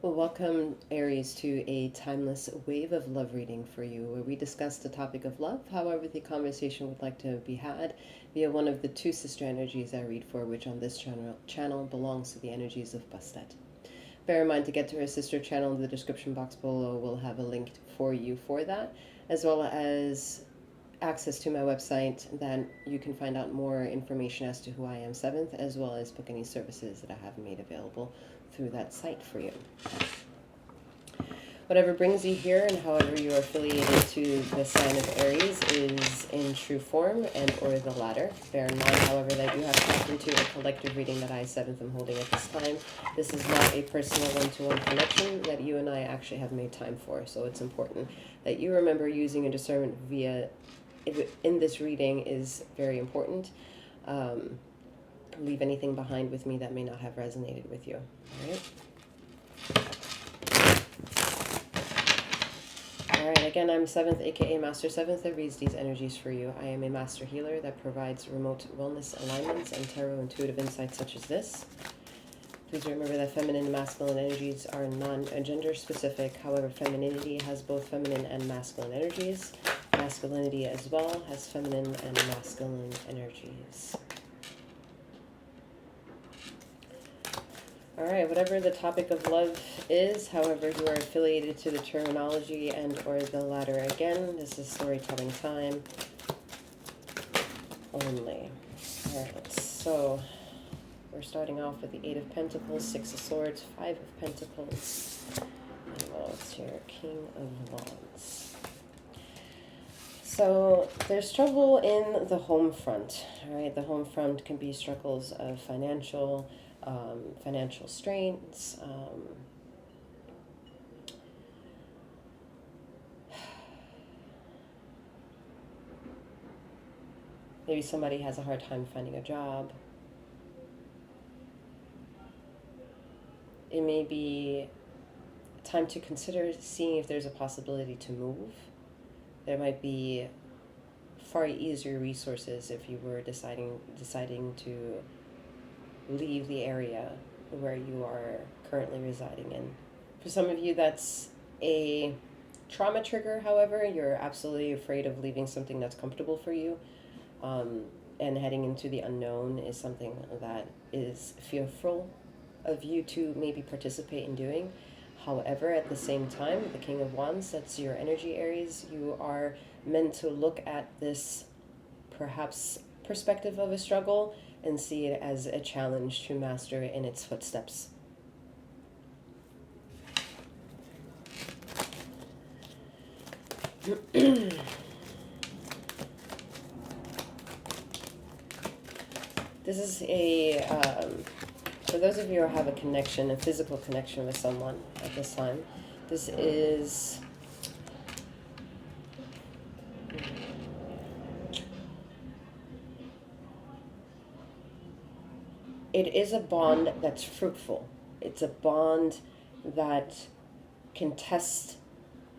Well, welcome, Aries, to a timeless wave of love reading for you, where we discuss the topic of love, however the conversation would like to be had, via one of the two sister energies I read for, which on this channel belongs to the energies of Bastet. Bear in mind, to get to her sister channel, in the description box below will have a link for you for that, as well as access to my website that you can find out more information as to who I am seventh, as well as book any services that I have made available through that site for you. Whatever brings you here and however you are affiliated to the sign of Aries is in true form and or the latter. Bear in mind, however, that you have tapped into a collective reading that I, seventh, am holding at this time. This is not a personal one-to-one connection that you and I actually have made time for, so it's important that you remember using a discernment via in this reading is very important. Leave anything behind with me that may not have resonated with you. All right. All right, again, I'm seventh, aka Master Seventh, that reads these energies for you. I am a master healer that provides remote wellness alignments and tarot intuitive insights such as this. Please remember that feminine and masculine energies are non-gender specific. However, femininity has both feminine and masculine energies. Masculinity as well has feminine and masculine energies. All right, whatever the topic of love is, however you are affiliated to the terminology and or the latter, again, this is storytelling time only. All right, so we're starting off with the Eight of Pentacles, Six of Swords, Five of Pentacles, and what's here? King of Wands. So there's trouble in the home front. All right, the home front can be struggles of financial strains, maybe somebody has a hard time finding a job. It may be time to consider seeing if there's a possibility to move. There might be far easier resources if you were deciding to leave the area where you are currently residing in. For some of you, that's a trauma trigger. However, you're absolutely afraid of leaving something that's comfortable for you, and heading into the unknown is something that is fearful of you to maybe participate in doing. However, at the same time, the King of Wands, that's your energy, Aries. You are meant to look at this perhaps perspective of a struggle and see it as a challenge to master in its footsteps. This is for those of you who have a connection, a physical connection with someone at this time, this is it is a bond that's fruitful. It's a bond that can test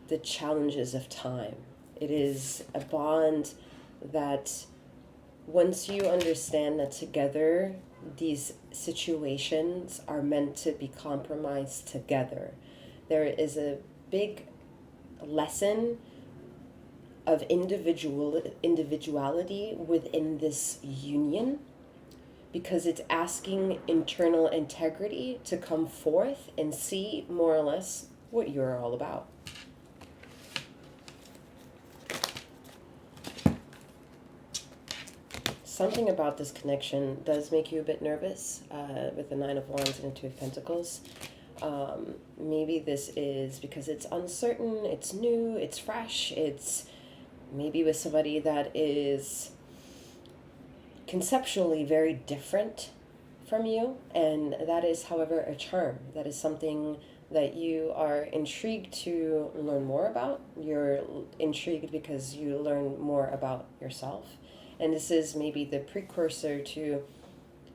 the challenges of time. It is a bond that once you understand that together these situations are meant to be compromised together, there is a big lesson of individuality within this union, because it's asking internal integrity to come forth and see more or less what you're all about. Something about this connection does make you a bit nervous, with the Nine of Wands and the Two of Pentacles. Maybe this is because it's uncertain, it's new, it's fresh, it's maybe with somebody that is conceptually very different from you, and that is, however, a charm. That is something that you are intrigued to learn more about. You're intrigued because you learn more about yourself, and this is maybe the precursor to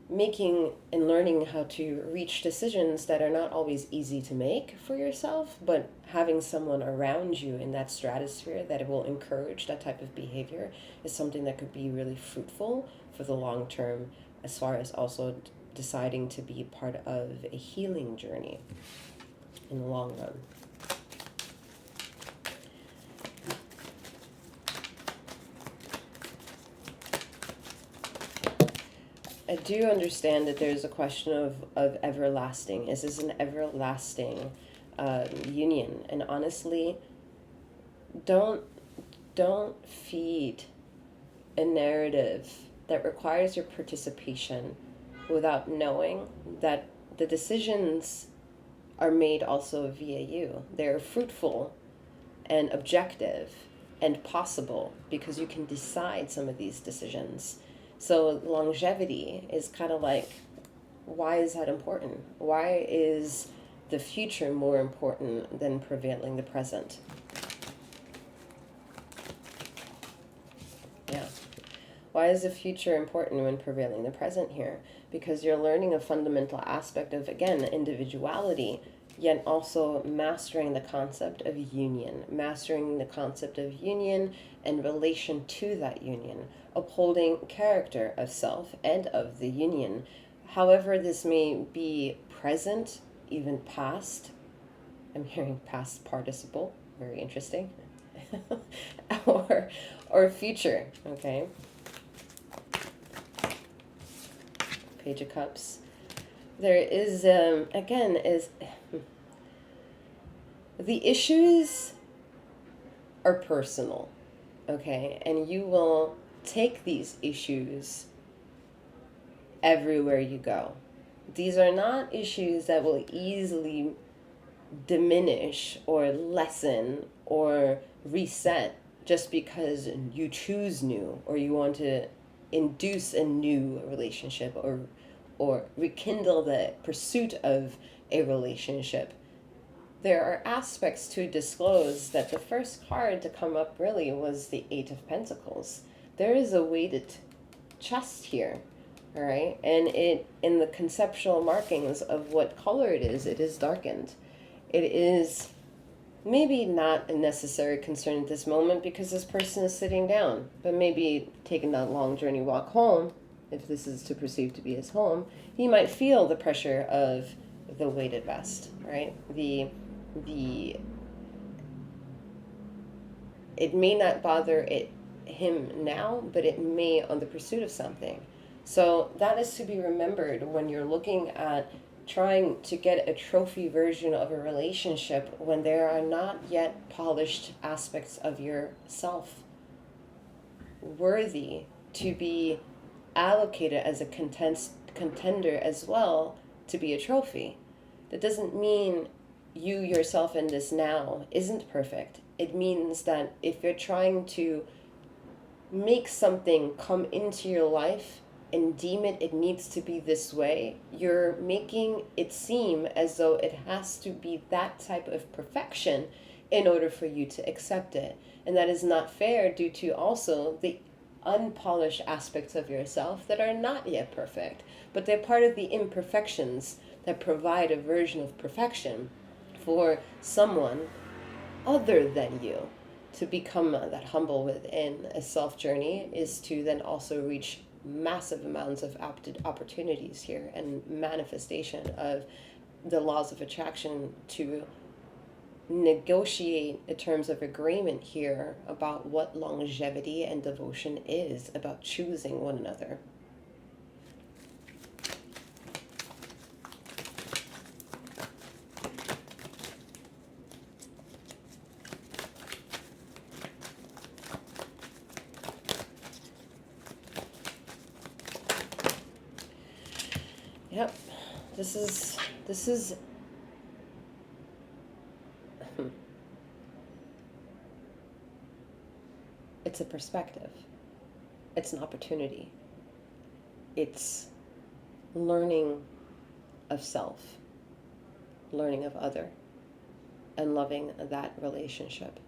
making and learning how to reach decisions that are not always easy to make for yourself, but having someone around you in that stratosphere that will encourage that type of behavior is something that could be really fruitful for the long term, as far as also deciding to be part of a healing journey. in the long run. I do understand that there's a question of everlasting. Is this an everlasting union? And honestly, don't feed a narrative that requires your participation without knowing that the decisions are made also via you. They're fruitful and objective and possible because you can decide some of these decisions. So longevity is kind of like, why is that important? Why is the future more important than prevailing the present? Yeah. Why is the future important when prevailing the present here? Because you're learning a fundamental aspect of, again, individuality, yet also mastering the concept of union, and relation to that union, upholding character of self and of the union. However this may be present, even past, I'm hearing past participle, very interesting, or future, okay? Page of Cups. There is, again, is the issues are personal, okay? And you will take these issues everywhere you go. These are not issues that will easily diminish or lessen or reset just because you choose new or you want to induce a new relationship or rekindle the pursuit of a relationship. There are aspects to disclose that the first card to come up really was the Eight of Pentacles. There is a weighted chest here, all right? And it, in the conceptual markings of what color it is darkened. It is maybe not a necessary concern at this moment because this person is sitting down, but maybe taking that long journey walk home, if this is to perceive to be his home, he might feel the pressure of the weighted vest, right? It may not bother him now, but it may on the pursuit of something. So that is to be remembered when you're looking at trying to get a trophy version of a relationship when there are not yet polished aspects of yourself worthy to be allocated as a contender as well to be a trophy. That doesn't mean you yourself in this now isn't perfect. It means that if you're trying to make something come into your life and deem it needs to be this way, you're making it seem as though it has to be that type of perfection in order for you to accept it. And that is not fair due to also the unpolished aspects of yourself that are not yet perfect, but they're part of the imperfections that provide a version of perfection for someone other than you. To become that humble within a self journey is to then also reach massive amounts of opportunities here and manifestation of the laws of attraction to negotiate in terms of agreement here about what longevity and devotion is, about choosing one another. Yep, this is it's a perspective. It's an opportunity. It's learning of self, learning of other, and loving that relationship.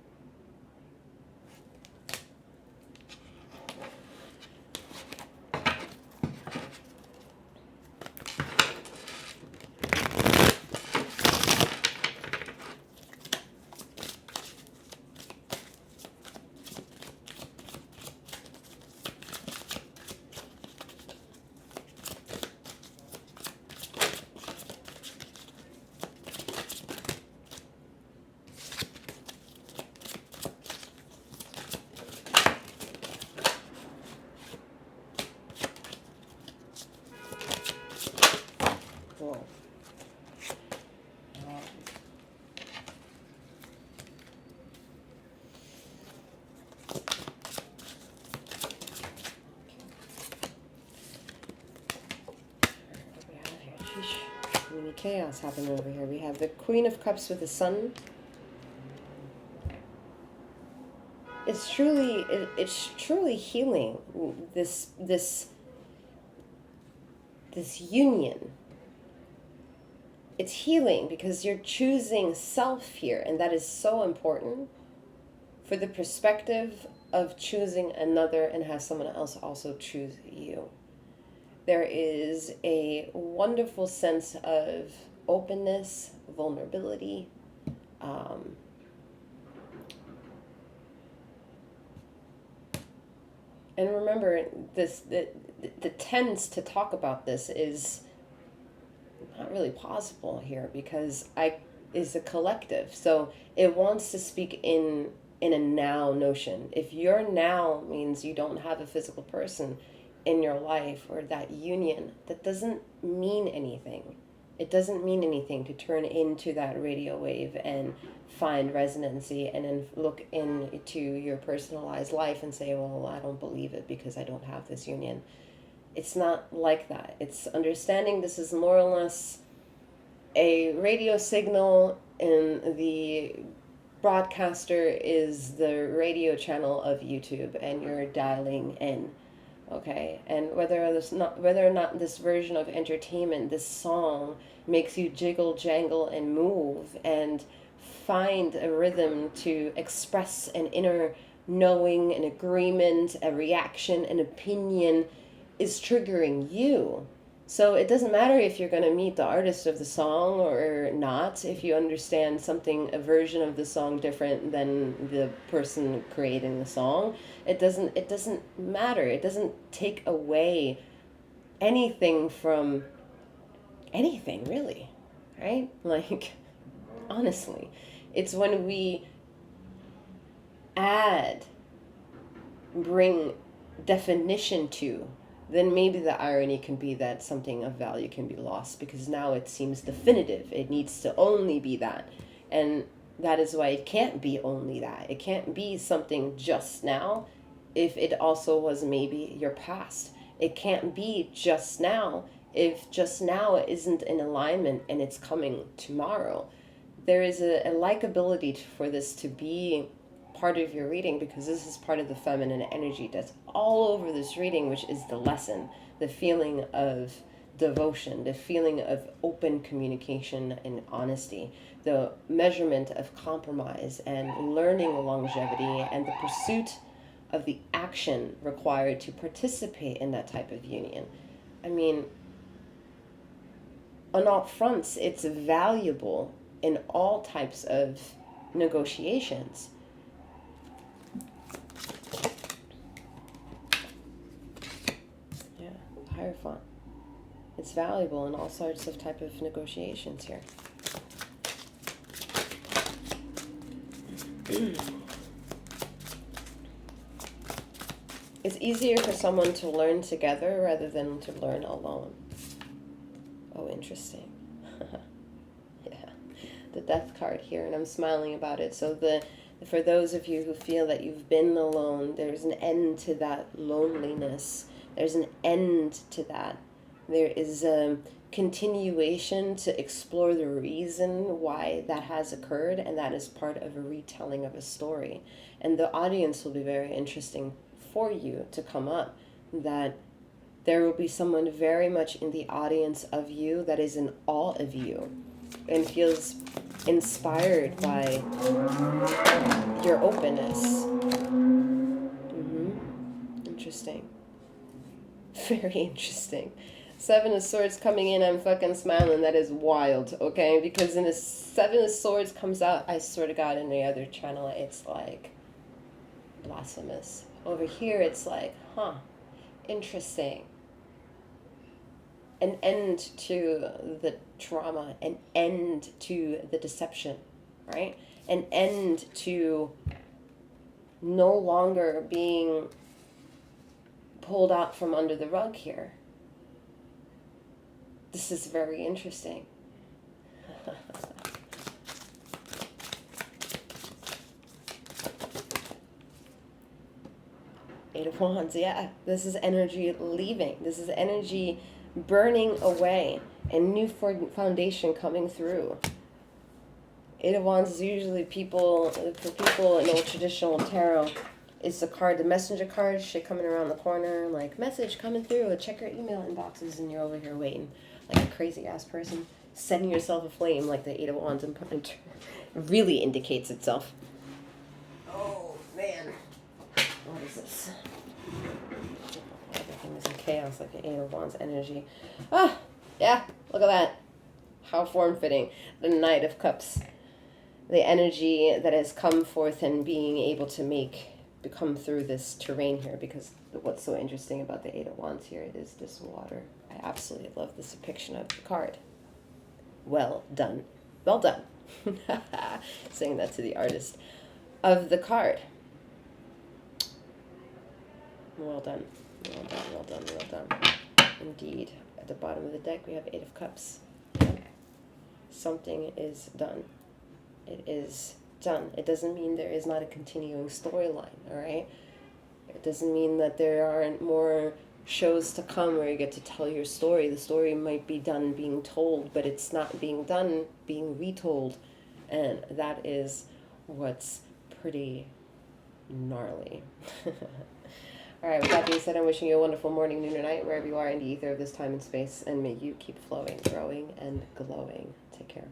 chaos happening over here. We have the Queen of Cups with the Sun. It's truly healing, this union. It's healing because you're choosing self here, and that is so important for the perspective of choosing another and have someone else also choose you. There is a wonderful sense of openness, vulnerability, and remember this, the tense to talk about this is not really possible here because I is a collective. So it wants to speak in a now notion. If your now means you don't have a physical person in your life or that union, that doesn't mean anything. It doesn't mean anything to turn into that radio wave and find resonancy and then look into your personalized life and say, well, I don't believe it because I don't have this union. It's not like that. It's understanding this is more or less a radio signal, and the broadcaster is the radio channel of YouTube, and you're dialing in. Okay, and whether or not this version of entertainment, this song, makes you jiggle, jangle, and move, and find a rhythm to express an inner knowing, an agreement, a reaction, an opinion, is triggering you. So it doesn't matter if you're going to meet the artist of the song or not, if you understand something, a version of the song different than the person creating the song. It doesn't matter. It doesn't take away anything from anything, really. Right? Like, honestly, it's when we bring definition to, then maybe the irony can be that something of value can be lost because now it seems definitive. It needs to only be that. And that is why it can't be only that. It can't be something just now if it also was maybe your past. It can't be just now if just now isn't in alignment and it's coming tomorrow. There is a likability for this to be part of your reading because this is part of the feminine energy that's all over this reading, which is the lesson, the feeling of devotion, the feeling of open communication and honesty, the measurement of compromise and learning longevity, and the pursuit of the action required to participate in that type of union. I mean, on all fronts, it's valuable in all types of negotiations. Hierophant. It's valuable in all sorts of type of negotiations here. It's easier for someone to learn together rather than to learn alone. Oh, interesting. Yeah. The Death card here, and I'm smiling about it. So for those of you who feel that you've been alone, there's an end to that loneliness. There's an end to that. There is a continuation to explore the reason why that has occurred, and that is part of a retelling of a story. And the audience will be very interesting for you to come up, that there will be someone very much in the audience of you that is in awe of you and feels inspired by your openness. Interesting. Very interesting. Seven of Swords coming in, I'm fucking smiling. That is wild, okay? Because when the Seven of Swords comes out, I swear to God, in the other channel, it's like blasphemous. Over here, it's like, interesting. An end to the trauma, an end to the deception, right? An end to no longer being pulled out from under the rug here. This is very interesting. Eight of Wands, yeah. This is energy leaving. This is energy burning away. and new foundation coming through. Eight of Wands is usually for people in old traditional tarot, it's the card, the messenger card, shit coming around the corner, like message coming through, check your email inboxes, and you're over here waiting like a crazy ass person, setting yourself aflame like the Eight of Wands really indicates itself. Oh man, what is this? Everything is in chaos like the Eight of Wands energy. Ah, yeah, look at that. How form-fitting. The Knight of Cups. The energy that has come forth and being able to become through this terrain here, because what's so interesting about the Eight of Wands here is this water. I absolutely love this depiction of the card. Well done. Well done. Saying that to the artist of the card. Well done. Well done, well done, well done. Indeed. At the bottom of the deck, we have Eight of Cups. Something is done. It is done. It doesn't mean there is not a continuing storyline, all right? It doesn't mean that there aren't more shows to come where you get to tell your story. The story might be done being told, but it's not being done being retold. And that is what's pretty gnarly. All right, with that being said, I'm wishing you a wonderful morning, noon, or night, wherever you are in the ether of this time and space, and may you keep flowing, growing, and glowing. Take care.